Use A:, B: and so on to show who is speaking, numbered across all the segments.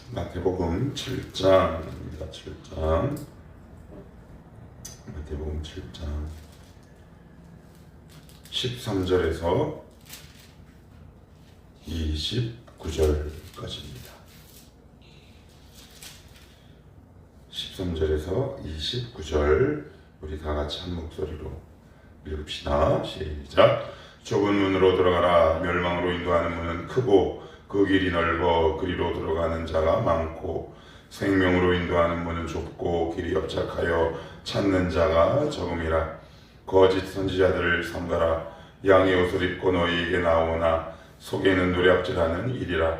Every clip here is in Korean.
A: 마태복음 7장입니다. 7장. 마태복음 7장 13절에서 29절까지입니다. 13절에서 29절 우리 다 같이 한 목소리로 읽읍시다. 시작. 좁은 문으로 들어가라. 멸망으로 인도하는 문은 크고 그 길이 넓어 그리로 들어가는 자가 많고 생명으로 인도하는 문은 좁고 길이 협착하여 찾는 자가 적음이라. 거짓 선지자들을 삼가라. 양의 옷을 입고 너희에게 나오나 속에는 노략질하는 일이라.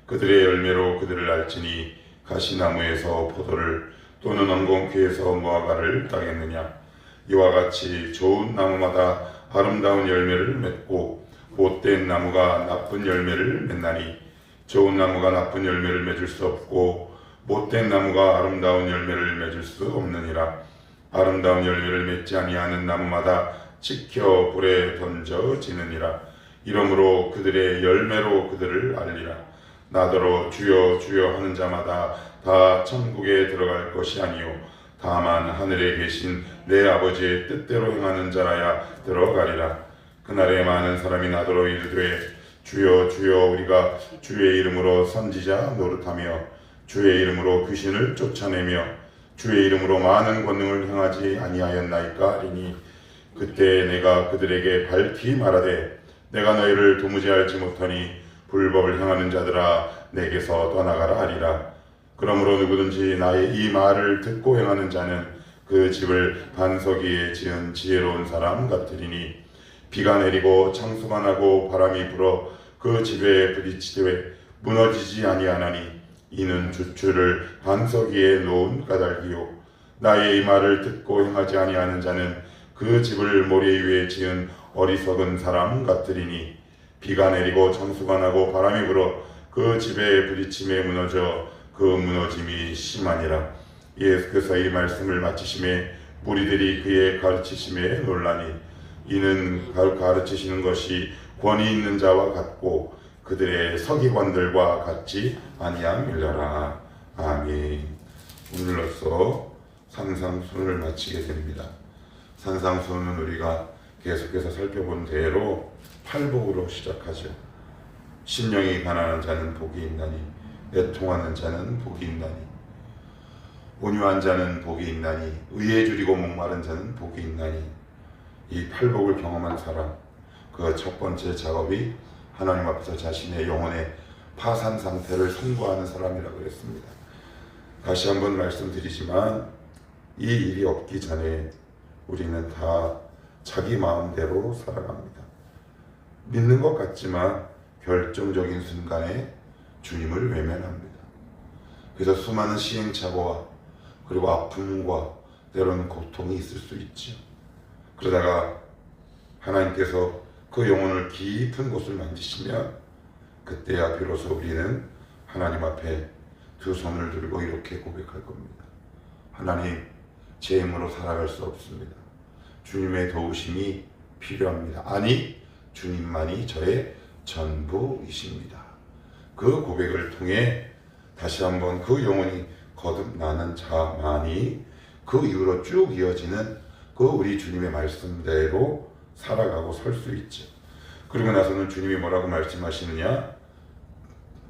A: 그들의 열매로 그들을 알지니 가시나무에서 포도를 또는 엉겅퀴에서 무화과를 따겠느냐. 이와 같이 좋은 나무마다 아름다운 열매를 맺고 못된 나무가 나쁜 열매를 맺나니 좋은 나무가 나쁜 열매를 맺을 수 없고 못된 나무가 아름다운 열매를 맺을 수 없느니라. 아름다운 열매를 맺지 아니하는 나무마다 찍혀 불에 던져지느니라. 이러므로 그들의 열매로 그들을 알리라. 나더러 주여 주여 하는 자마다 다 천국에 들어갈 것이 아니요 다만 하늘에 계신 내 아버지의 뜻대로 행하는 자라야 들어가리라. 그날에 많은 사람이 나더러 이르되 주여 주여 우리가 주의 이름으로 선지자 노릇하며 주의 이름으로 귀신을 쫓아내며 주의 이름으로 많은 권능을 행하지 아니하였나이까 하리니 그때 내가 그들에게 밝히 말하되 내가 너희를 도무지 알지 못하니 불법을 행하는 자들아 내게서 떠나가라 하리라. 그러므로 누구든지 나의 이 말을 듣고 행하는 자는 그 집을 반석 위에 지은 지혜로운 사람 같으리니 비가 내리고 창수가 나고 바람이 불어 그 집에 부딪히되 무너지지 아니하나니 이는 주추를 반석 위에 놓은 까닭이요 나의 이 말을 듣고 행하지 아니하는 자는 그 집을 모래 위에 지은 어리석은 사람 같으리니 비가 내리고 창수가 나고 바람이 불어 그 집에 부딪힘에 무너져 그 무너짐이 심하니라. 예수께서 이 말씀을 마치심에 무리들이 그의 가르치심에 놀라니 이는 가르치시는 것이 권위 있는 자와 같고 그들의 서기관들과 같지 아니함이러라. 아멘. 오늘로써 산상수훈을 마치게 됩니다. 산상수훈은 우리가 계속해서 살펴본 대로 팔복으로 시작하죠. 심령이 가난한 자는 복이 있나니 애통하는 자는 복이 있나니 온유한 자는 복이 있나니 의에 줄이고 목마른 자는 복이 있나니. 이 팔복을 경험한 사람, 그 첫 번째 작업이 하나님 앞에서 자신의 영혼의 파산 상태를 선고하는 사람이라고 그랬습니다. 다시 한번 말씀드리지만 이 일이 없기 전에 우리는 다 자기 마음대로 살아갑니다. 믿는 것 같지만 결정적인 순간에 주님을 외면합니다. 그래서 수많은 시행착오와 그리고 아픔과 때로는 고통이 있을 수 있죠. 그러다가 하나님께서 그 영혼을 깊은 곳을 만지시면 그때야 비로소 우리는 하나님 앞에 두 손을 들고 이렇게 고백할 겁니다. 하나님, 제 힘으로 살아갈 수 없습니다. 주님의 도우심이 필요합니다. 아니, 주님만이 저의 전부이십니다. 그 고백을 통해 다시 한번 그 영혼이 거듭나는 자만이 그 이후로 쭉 이어지는 그 우리 주님의 말씀대로 살아가고 설 수 있죠. 그리고 나서는 주님이 뭐라고 말씀하시느냐?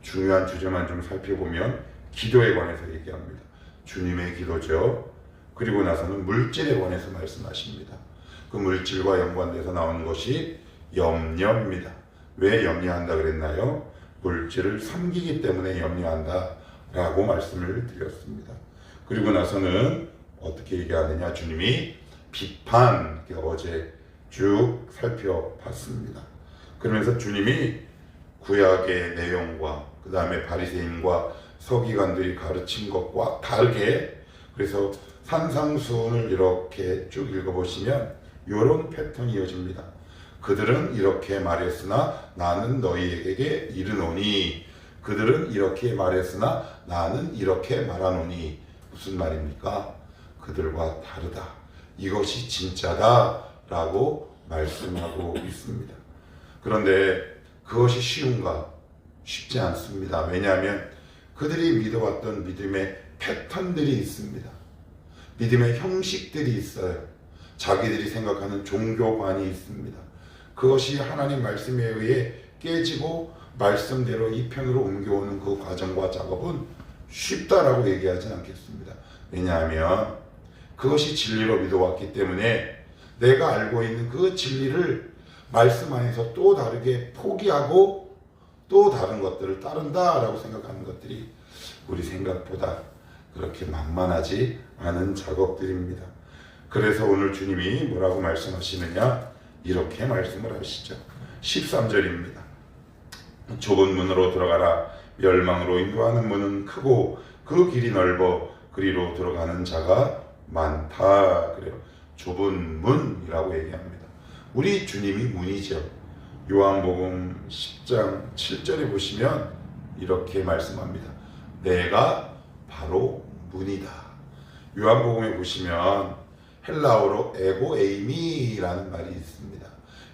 A: 중요한 주제만 좀 살펴보면 기도에 관해서 얘기합니다. 주님의 기도죠. 그리고 나서는 물질에 관해서 말씀하십니다. 그 물질과 연관돼서 나오는 것이 염려입니다. 왜 염려한다 그랬나요? 물질을 섬기기 때문에 염려한다 라고 말씀을 드렸습니다. 그리고 나서는 어떻게 얘기하느냐? 주님이 비판, 어제 쭉 살펴봤습니다. 그러면서 주님이 구약의 내용과 그 다음에 바리새인과 서기관들이 가르친 것과 다르게, 그래서 산상수훈을 이렇게 쭉 읽어보시면 이런 패턴이 이어집니다. 그들은 이렇게 말했으나 나는 너희에게 이르노니, 그들은 이렇게 말했으나 나는 이렇게 말하노니. 무슨 말입니까? 그들과 다르다, 이것이 진짜다 라고 말씀하고 있습니다. 그런데 그것이 쉬운가? 쉽지 않습니다. 왜냐하면 그들이 믿어왔던 믿음의 패턴들이 있습니다. 믿음의 형식들이 있어요. 자기들이 생각하는 종교관이 있습니다. 그것이 하나님 말씀에 의해 깨지고 말씀대로 이 편으로 옮겨오는 그 과정과 작업은 쉽다라고 얘기하지 않겠습니다. 왜냐하면 그것이 진리로 믿어왔기 때문에 내가 알고 있는 그 진리를 말씀 안에서 또 다르게 포기하고 또 다른 것들을 따른다라고 생각하는 것들이 우리 생각보다 그렇게 만만하지 않은 작업들입니다. 그래서 오늘 주님이 뭐라고 말씀하시느냐, 이렇게 말씀을 하시죠. 13절입니다. 좁은 문으로 들어가라. 멸망으로 인도하는 문은 크고 그 길이 넓어 그리로 들어가는 자가 많다. 그래요. 좁은 문이라고 얘기합니다. 우리 주님이 문이죠. 요한복음 10장 7절에 보시면 이렇게 말씀합니다. 내가 바로 문이다. 요한복음에 보시면 헬라어로 에고에이미라는 말이 있습니다.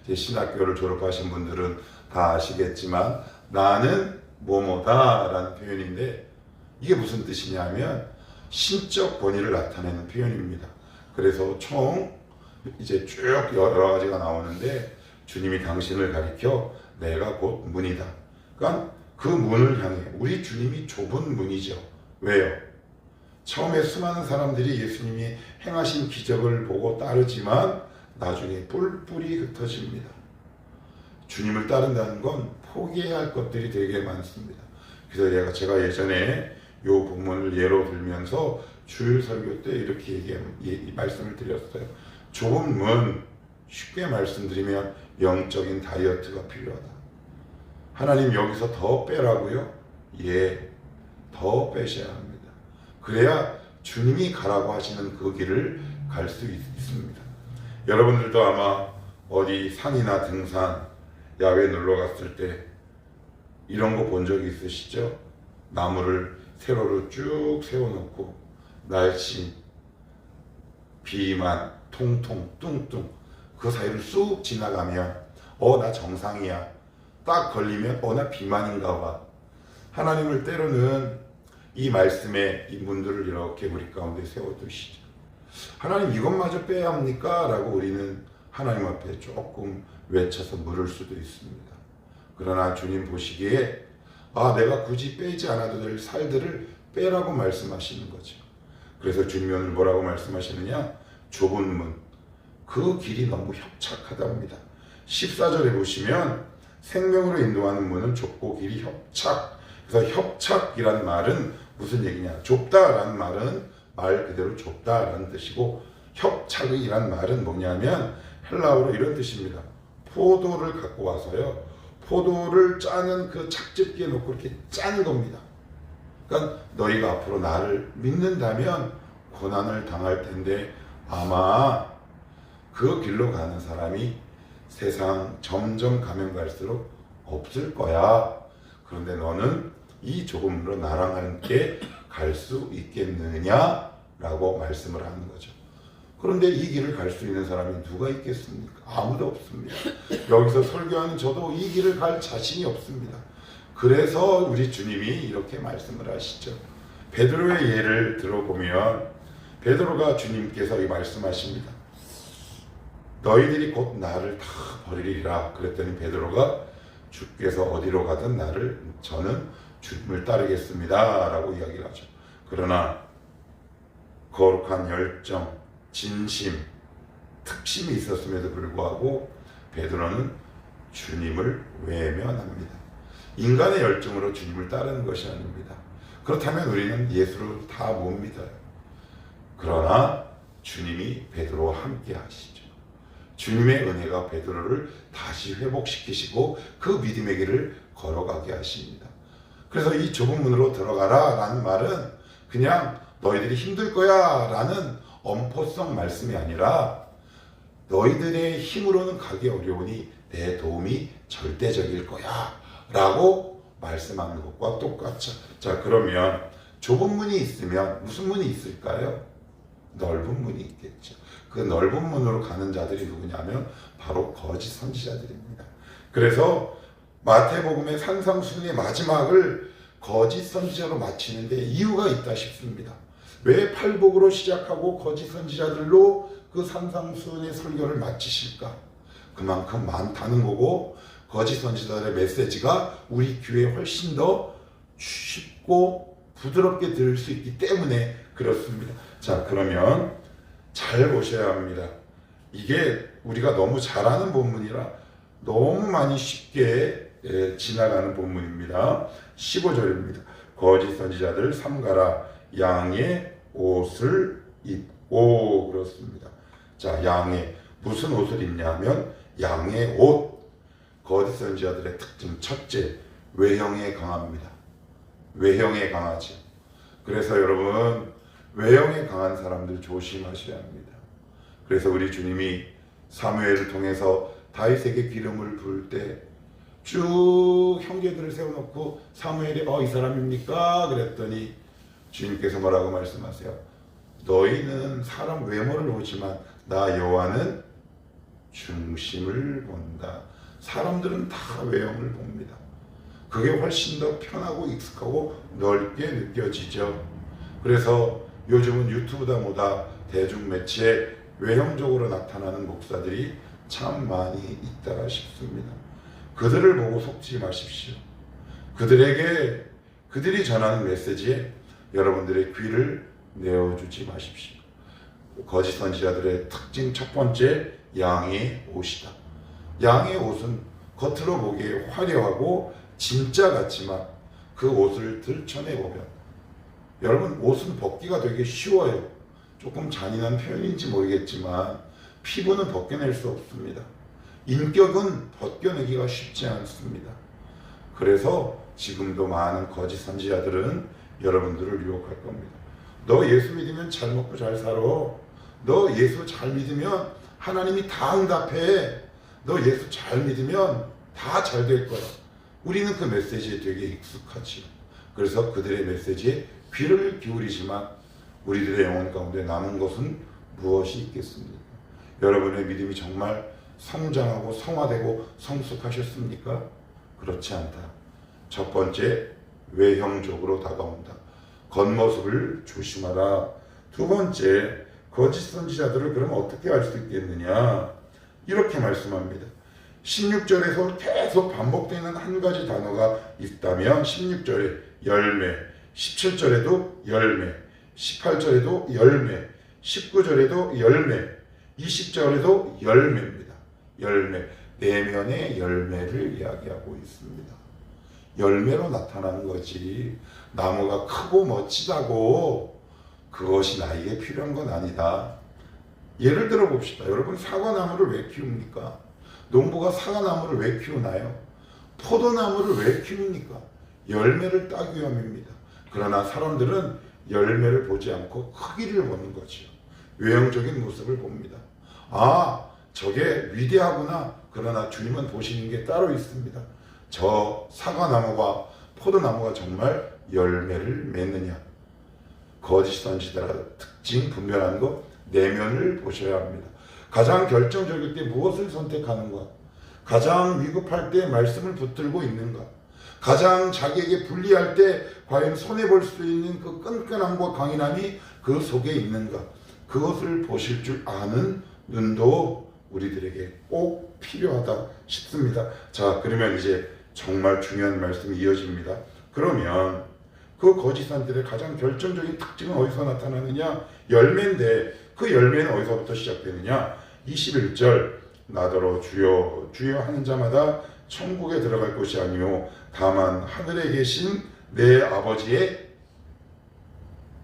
A: 제 신학교를 졸업하신 분들은 다 아시겠지만 나는 뭐뭐다라는 표현인데 이게 무슨 뜻이냐면 신적 권위를 나타내는 표현입니다. 그래서 총 이제 쭉 여러 가지가 나오는데 주님이 당신을 가리켜 내가 곧 문이다. 그러니까 그 문을 향해 우리 주님이 좁은 문이죠. 왜요? 처음에 수많은 사람들이 예수님이 행하신 기적을 보고 따르지만 나중에 뿔뿔이 흩어집니다. 주님을 따른다는 건 포기해야 할 것들이 되게 많습니다. 그래서 제가 예전에 이 본문을 예로 들면서 주일 설교 때 이렇게 말씀을 드렸어요. 좁은 문, 쉽게 말씀드리면 영적인 다이어트가 필요하다. 하나님 여기서 더 빼라고요? 예, 더 빼셔야 합니다. 그래야 주님이 가라고 하시는 그 길을 갈 수 있습니다. 여러분들도 아마 어디 산이나 등산, 야외 놀러 갔을 때 이런 거 본 적이 있으시죠? 나무를 세로로 쭉 세워놓고 날씨, 비만, 통통, 뚱뚱 그 사이를 쑥 지나가면 나 정상이야. 딱 걸리면 나 비만인가 봐. 하나님을 때로는 이 말씀에 이 문들을 이렇게 우리 가운데 세워두시죠. 하나님 이것마저 빼야 합니까? 라고 우리는 하나님 앞에 조금 외쳐서 물을 수도 있습니다. 그러나 주님 보시기에 내가 굳이 빼지 않아도 될 살들을 빼라고 말씀하시는 거죠. 그래서 주님이 오늘 뭐라고 말씀하시느냐? 좁은 문, 그 길이 너무 협착하답니다. 14절에 보시면 생명으로 인도하는 문은 좁고 길이 협착. 그래서 협착이란 말은 무슨 얘기냐? 좁다라는 말은 말 그대로 좁다라는 뜻이고 협착이란 말은 뭐냐면 헬라어로 이런 뜻입니다. 포도를 갖고 와서요. 포도를 짜는 그 착즙기에 놓고 이렇게 짜는 겁니다. 그러니까 너희가 앞으로 나를 믿는다면 고난을 당할 텐데 아마 그 길로 가는 사람이 세상 점점 가면 갈수록 없을 거야. 그런데 너는 이 좁은 문으로 나랑 함께 갈 수 있겠느냐? 라고 말씀을 하는 거죠. 그런데 이 길을 갈 수 있는 사람이 누가 있겠습니까? 아무도 없습니다. 여기서 설교하는 저도 이 길을 갈 자신이 없습니다. 그래서 우리 주님이 이렇게 말씀을 하시죠. 베드로의 예를 들어보면 베드로가 주님께서 이 말씀하십니다. 너희들이 곧 나를 다 버리리라. 그랬더니 베드로가 주께서 어디로 가든 저는 주님을 따르겠습니다. 라고 이야기를 하죠. 그러나 거룩한 열정, 진심, 특심이 있었음에도 불구하고 베드로는 주님을 외면합니다. 인간의 열정으로 주님을 따르는 것이 아닙니다. 그렇다면 우리는 예수를 다 못 믿어요. 그러나 주님이 베드로와 함께 하시죠. 주님의 은혜가 베드로를 다시 회복시키시고 그 믿음의 길을 걸어가게 하십니다. 그래서 이 좁은 문으로 들어가라 라는 말은 그냥 너희들이 힘들 거야 라는 엄포성 말씀이 아니라 너희들의 힘으로는 가기 어려우니 내 도움이 절대적일 거야 라고 말씀하는 것과 똑같죠. 자, 그러면 좁은 문이 있으면 무슨 문이 있을까요? 넓은 문이 있겠죠. 그 넓은 문으로 가는 자들이 누구냐면 바로 거짓 선지자들입니다. 그래서 마태복음의 산상순의 마지막을 거짓 선지자로 마치는데 이유가 있다 싶습니다. 왜 팔복으로 시작하고 거짓 선지자들로 그 산상수훈의 설교를 마치실까? 그만큼 많다는 거고, 거짓 선지자들의 메시지가 우리 교회에 훨씬 더 쉽고 부드럽게 들을 수 있기 때문에 그렇습니다. 자, 그러면 잘 보셔야 합니다. 이게 우리가 너무 잘하는 본문이라 너무 많이 쉽게 지나가는 본문입니다. 15절입니다. 거짓 선지자들 삼가라 양의 옷을 입고. 그렇습니다. 자, 양의 무슨 옷을 입냐면 양의 옷. 거짓 선지자들의 특징 첫째, 외형에 강합니다. 외형에 강하죠. 그래서 여러분, 외형에 강한 사람들 조심하셔야 합니다. 그래서 우리 주님이 사무엘을 통해서 다윗에게 기름을 부을 때 쭉 형제들을 세워놓고 사무엘이 이 사람입니까? 그랬더니 주님께서 뭐라고 말씀하세요? 너희는 사람 외모를 보지만 나 여호와는 중심을 본다. 사람들은 다 외형을 봅니다. 그게 훨씬 더 편하고 익숙하고 넓게 느껴지죠. 그래서 요즘은 유튜브다 뭐다 대중매체에 외형적으로 나타나는 목사들이 참 많이 있다 싶습니다. 그들을 보고 속지 마십시오. 그들이 전하는 메시지에 여러분들의 귀를 내어주지 마십시오. 거짓 선지자들의 특징 첫 번째, 양의 옷이다. 양의 옷은 겉으로 보기에 화려하고 진짜 같지만 그 옷을 들춰내보면 여러분, 옷은 벗기가 되게 쉬워요. 조금 잔인한 표현인지 모르겠지만 피부는 벗겨낼 수 없습니다. 인격은 벗겨내기가 쉽지 않습니다. 그래서 지금도 많은 거짓 선지자들은 여러분들을 유혹할 겁니다. 너 예수 믿으면 잘 먹고 잘 살아. 너 예수 잘 믿으면 하나님이 다 응답해. 너 예수 잘 믿으면 다 잘 될 거야. 우리는 그 메시지에 되게 익숙하지. 그래서 그들의 메시지에 귀를 기울이지만 우리들의 영혼 가운데 남은 것은 무엇이 있겠습니까? 여러분의 믿음이 정말 성장하고 성화되고 성숙하셨습니까? 그렇지 않다. 첫 번째, 외형적으로 다가온다. 겉모습을 조심하라. 두 번째, 거짓 선지자들을 그럼 어떻게 알 수 있겠느냐? 이렇게 말씀합니다. 16절에서 계속 반복되는 한 가지 단어가 있다면 16절에 열매, 17절에도 열매, 18절에도 열매, 19절에도 열매, 20절에도 열매입니다. 열매, 내면의 열매를 이야기하고 있습니다. 열매로 나타나는 거지 나무가 크고 멋지다고 그것이 나에게 필요한 건 아니다. 예를 들어 봅시다. 여러분, 사과나무를 왜 키웁니까? 농부가 사과나무를 왜 키우나요? 포도나무를 왜 키웁니까? 열매를 따기 위함입니다. 그러나 사람들은 열매를 보지 않고 크기를 보는 거죠. 외형적인 모습을 봅니다. 저게 위대하구나. 그러나 주님은 보시는 게 따로 있습니다. 저 사과나무가 포도나무가 정말 열매를 맺느냐. 거짓 선지자의 특징 분별하는 것, 내면을 보셔야 합니다. 가장 결정적일 때 무엇을 선택하는가? 가장 위급할 때 말씀을 붙들고 있는가? 가장 자기에게 불리할 때 과연 손해볼 수 있는 그 끈끈함과 강인함이 그 속에 있는가? 그것을 보실 줄 아는 눈도 우리들에게 꼭 필요하다 싶습니다. 자, 그러면 이제 정말 중요한 말씀이 이어집니다. 그러면 그 거짓 선지자들의 가장 결정적인 특징은 어디서 나타나느냐? 열매인데 그 열매는 어디서부터 시작되느냐? 21절, 나더러 주여 주여 하는 자마다 천국에 들어갈 것이 아니요 다만 하늘에 계신 내 아버지의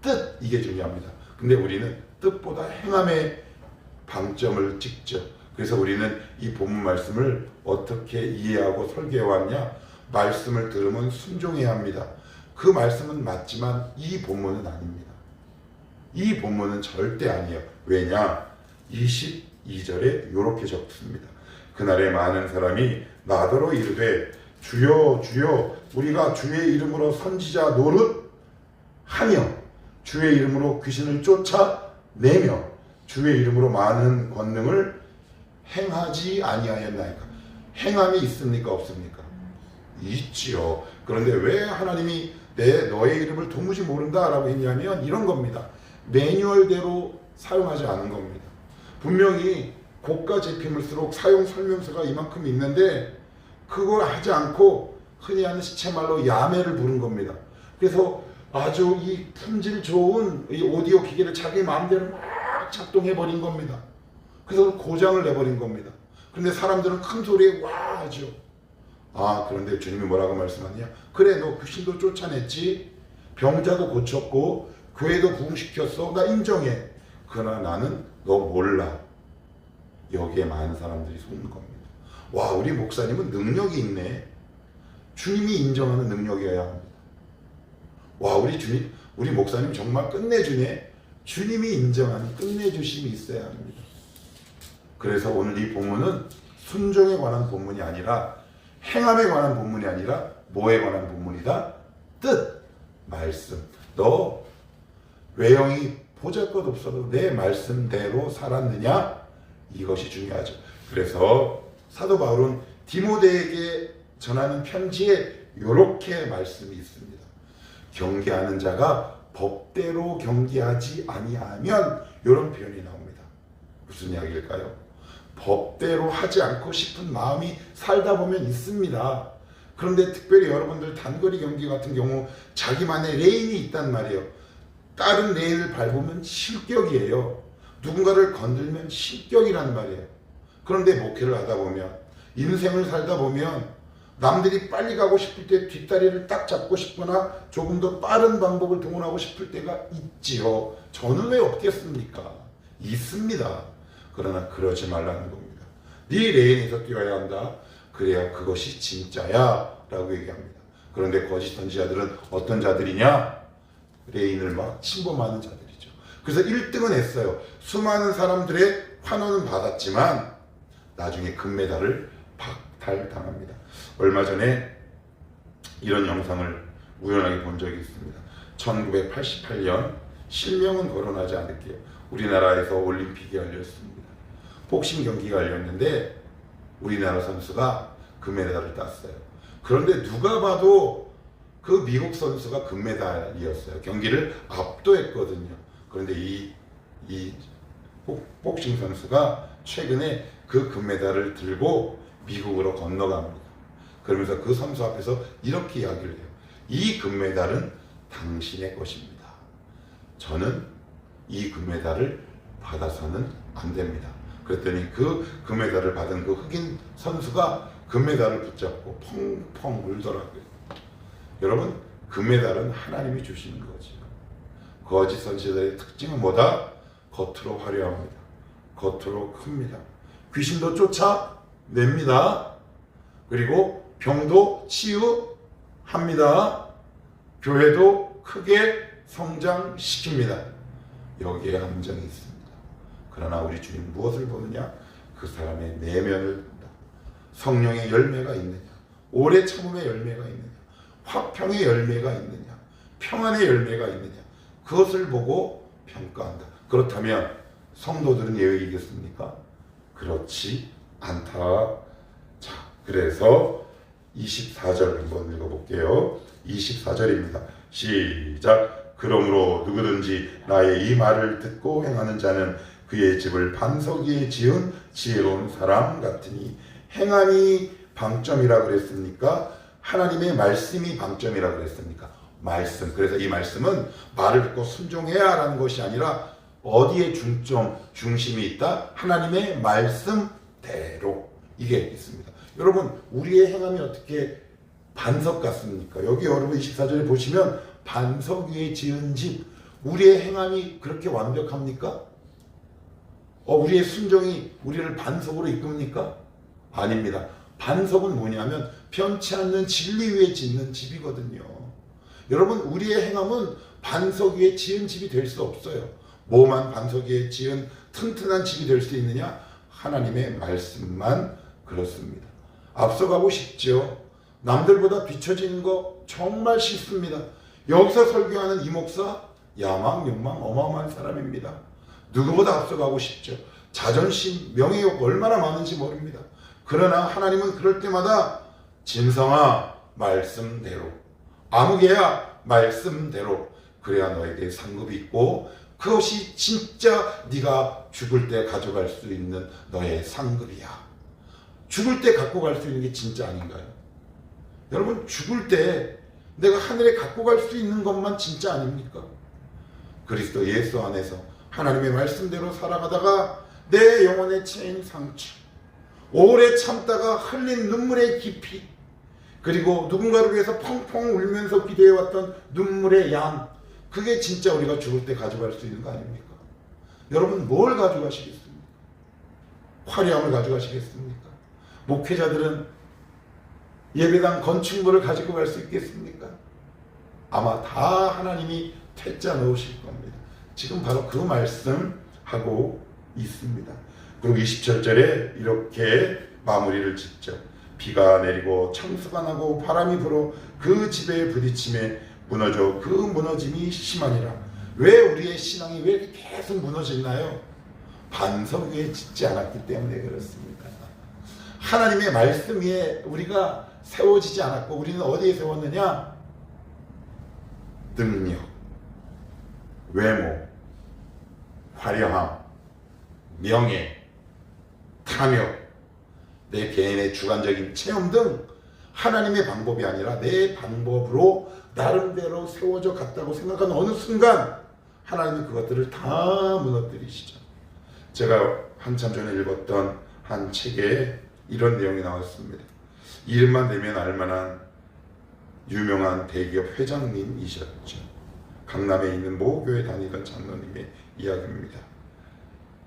A: 뜻, 이게 중요합니다. 근데 우리는 뜻보다 행함에 방점을 찍죠. 그래서 우리는 이 본문 말씀을 어떻게 이해하고 설계해왔냐? 말씀을 들으면 순종해야 합니다. 그 말씀은 맞지만 이 본문은 아닙니다. 이 본문은 절대 아니에요. 왜냐? 22절에 이렇게 적습니다. 그날에 많은 사람이 나더러 이르되 주여 주여 우리가 주의 이름으로 선지자 노릇 하며 주의 이름으로 귀신을 쫓아내며 주의 이름으로 많은 권능을 행하지 아니하였나이까. 행함이 있습니까 없습니까? 있지요. 그런데 왜 하나님이 너의 이름을 도무지 모른다라고 했냐면 이런 겁니다. 매뉴얼대로 사용하지 않은 겁니다. 분명히 고가 제품일수록 사용 설명서가 이만큼 있는데 그걸 하지 않고 흔히 하는 시체말로 야매를 부른 겁니다. 그래서 아주 이 품질 좋은 이 오디오 기계를 자기 마음대로 막 작동해 버린 겁니다. 그래서 고장을 내버린 겁니다. 그런데 사람들은 큰 소리에 와 하죠. 그런데 주님이 뭐라고 말씀하냐? 그래, 너 귀신도 쫓아냈지, 병자도 고쳤고 교회도 부흥시켰어, 나 인정해. 그러나 나는 너 몰라. 여기에 많은 사람들이 속는 겁니다. 와, 우리 목사님은 능력이 있네. 주님이 인정하는 능력이어야 합니다. 와, 우리 목사님 정말 끝내주네. 주님이 인정하는 끝내주심이 있어야 합니다. 그래서 오늘 이 본문은 순종에 관한 본문이 아니라, 행함에 관한 본문이 아니라 뭐에 관한 본문이다? 뜻, 말씀. 너 외형이 보잘것없어도 내 말씀대로 살았느냐? 이것이 중요하죠. 그래서 사도 바울은 디모데에게 전하는 편지에 이렇게 말씀이 있습니다. 경계하는 자가 법대로 경계하지 아니하면, 이런 표현이 나옵니다. 무슨 이야기일까요? 법대로 하지 않고 싶은 마음이 살다 보면 있습니다. 그런데 특별히 여러분들 단거리 경기 같은 경우 자기만의 레인이 있단 말이에요. 다른 레인을 밟으면 실격이에요. 누군가를 건들면 실격이란 말이에요. 그런데 목회를 하다 보면, 인생을 살다 보면 남들이 빨리 가고 싶을 때 뒷다리를 딱 잡고 싶거나 조금 더 빠른 방법을 동원하고 싶을 때가 있지요. 저는 왜 없겠습니까? 있습니다. 그러나 그러지 말라는 겁니다. 네 레인에서 뛰어야 한다. 그래야 그것이 진짜야 라고 얘기합니다. 그런데 거짓 선지자들은 어떤 자들이냐? 레인을 막 침범하는 자들이죠. 그래서 1등은 했어요. 수많은 사람들의 환호는 받았지만 나중에 금메달을 박탈당합니다. 얼마 전에 이런 영상을 우연하게 본 적이 있습니다. 1988년, 실명은 거론하지 않을게요. 우리나라에서 올림픽이 열렸습니다. 복싱 경기가 열렸는데 우리나라 선수가 금메달을 땄어요. 그런데 누가 봐도 그 미국 선수가 금메달이었어요. 경기를 압도했거든요. 그런데 이 복싱 선수가 최근에 그 금메달을 들고 미국으로 건너갑니다. 그러면서 그 선수 앞에서 이렇게 이야기를 해요. 이 금메달은 당신의 것입니다. 저는 이 금메달을 받아서는 안 됩니다. 그랬더니 그 금메달을 받은 그 흑인 선수가 금메달을 붙잡고 펑펑 울더라고요. 여러분, 금메달은 하나님이 주시는 거죠. 거짓 선지자들의 특징은 뭐다? 겉으로 화려합니다. 겉으로 큽니다. 귀신도 쫓아냅니다. 그리고 병도 치유합니다. 교회도 크게 성장시킵니다. 여기에 함정이 있습니다. 그러나 우리 주님 무엇을 보느냐? 그 사람의 내면을 본다. 성령의 열매가 있느냐? 오래 참음의 열매가 있느냐? 화평의 열매가 있느냐? 평안의 열매가 있느냐? 그것을 보고 평가한다. 그렇다면 성도들은 예외이겠습니까? 그렇지 않다. 자, 그래서 24절 한번 읽어볼게요. 24절입니다. 시작. 그러므로 누구든지 나의 이 말을 듣고 행하는 자는 그의 집을 반석 위에 지은 지혜로운 사람 같으니. 행함이 방점이라 그랬습니까? 하나님의 말씀이 방점이라 그랬습니까? 말씀. 그래서 이 말씀은 말을 듣고 순종해야 하라는 것이 아니라 어디에 중심이 있다? 하나님의 말씀대로. 이게 있습니다. 여러분, 우리의 행함이 어떻게 반석 같습니까? 여기 여러분 24절에 보시면 반석 위에 지은 집, 우리의 행함이 그렇게 완벽합니까? 우리의 순종이 우리를 반석으로 이끕니까? 아닙니다. 반석은 뭐냐면 편치 않는 진리 위에 짓는 집이거든요. 여러분, 우리의 행함은 반석 위에 지은 집이 될 수 없어요. 뭐만 반석 위에 지은 튼튼한 집이 될 수 있느냐? 하나님의 말씀만 그렇습니다. 앞서가고 싶죠. 남들보다 비춰지는 거 정말 싫습니다. 여기서 설교하는 이 목사 야망 욕망 어마어마한 사람입니다. 누구보다 앞서가고 싶죠. 자존심, 명예욕 얼마나 많은지 모릅니다. 그러나 하나님은 그럴 때마다 진성아 말씀대로, 아무개야 말씀대로 그래야 너에게 상급이 있고 그것이 진짜 네가 죽을 때 가져갈 수 있는 너의 상급이야. 죽을 때 갖고 갈 수 있는 게 진짜 아닌가요? 여러분 죽을 때 내가 하늘에 갖고 갈 수 있는 것만 진짜 아닙니까? 그리스도 예수 안에서 하나님의 말씀대로 살아가다가 내 영혼에 치인 상처, 오래 참다가 흘린 눈물의 깊이, 그리고 누군가를 위해서 펑펑 울면서 기도해왔던 눈물의 양, 그게 진짜 우리가 죽을 때 가져갈 수 있는 거 아닙니까? 여러분 뭘 가져가시겠습니까? 화려함을 가져가시겠습니까? 목회자들은 예배당 건축물을 가지고 갈 수 있겠습니까? 아마 다 하나님이 퇴짜 넣으실 겁니다. 지금 바로 그 말씀하고 있습니다. 그리고 27절에 이렇게 마무리를 짓죠. 비가 내리고 창수가 나고 바람이 불어 그 집에 부딪힘에 무너져 그 무너짐이 심하니라. 왜 우리의 신앙이 왜 이렇게 계속 무너지나요? 반석 위에 짓지 않았기 때문에 그렇습니다. 하나님의 말씀 위에 우리가 세워지지 않았고 우리는 어디에 세웠느냐? 능력, 외모, 화려함, 명예, 탐욕, 내 개인의 주관적인 체험 등 하나님의 방법이 아니라 내 방법으로 나름대로 세워져 갔다고 생각하는 어느 순간 하나님은 그것들을 다 무너뜨리시죠. 제가 한참 전에 읽었던 한 책에 이런 내용이 나왔습니다. 이름만 대면 알만한 유명한 대기업 회장님이셨죠. 강남에 있는 모 교회 다니던 장로님의 이야기입니다.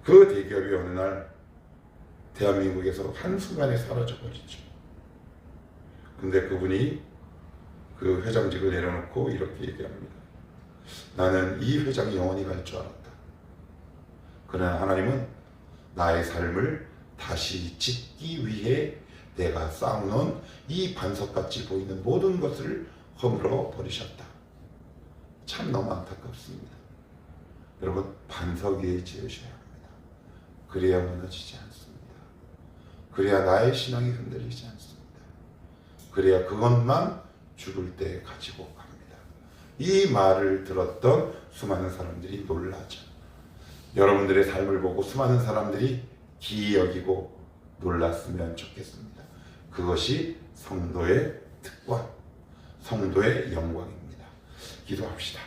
A: 그 대기업이 어느 날 대한민국에서 한순간에 사라져버리죠. 근데 그분이 그 회장직을 내려놓고 이렇게 얘기합니다. 나는 이 회장이 영원히 갈 줄 알았다. 그러나 하나님은 나의 삶을 다시 짓기 위해 내가 쌓아놓은 이 반석같이 보이는 모든 것을 허물어 버리셨다. 참 너무 안타깝습니다. 여러분 반석 위에 지으셔야 합니다. 그래야 무너지지 않습니다. 그래야 나의 신앙이 흔들리지 않습니다. 그래야 그것만 죽을 때 가지고 갑니다. 이 말을 들었던 수많은 사람들이 놀라죠. 여러분들의 삶을 보고 수많은 사람들이 기이 여기고 놀랐으면 좋겠습니다. 그것이 성도의 특권, 성도의 영광입니다. 기도합시다.